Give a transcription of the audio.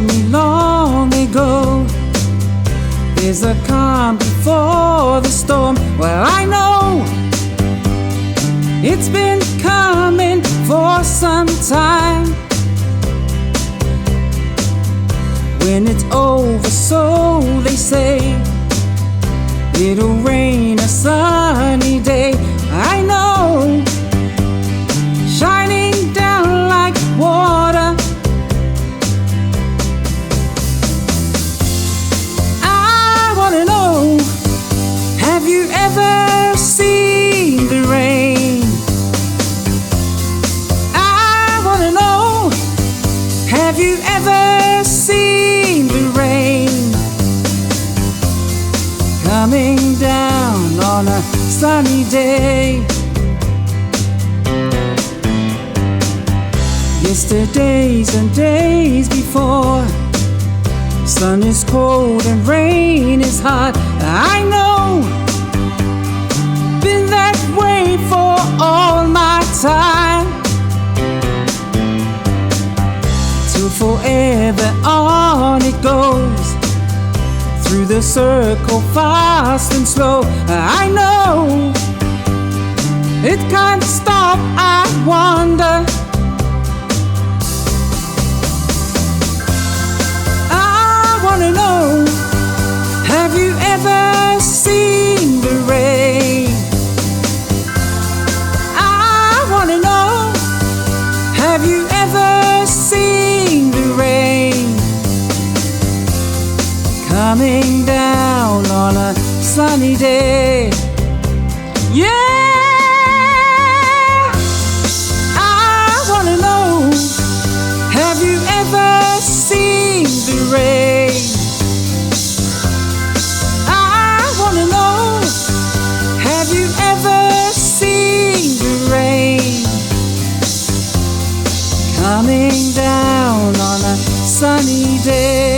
told me long ago, there's a calm before the storm. Well, I know it's been coming for some time. When it's over, so they say, it'll rain a sunny day. I know, shining down like water. I wanna know, have you ever seen the rain? I wanna know, have you ever seen the rain coming down on a sunny day? Yesterdays and days before, sun is cold and rain is hot. I know, been that way for all my time. Till forever on it goes, through the circle fast and slow. I know, it can't stop, I wonder. I wanna know, have you ever seen the rain? I wanna know, have you ever seen the rain coming down on a sunny day? Yeah, I wanna know, have you ever seen the rain? I wanna know, have you ever seen the rain coming down on a sunny day?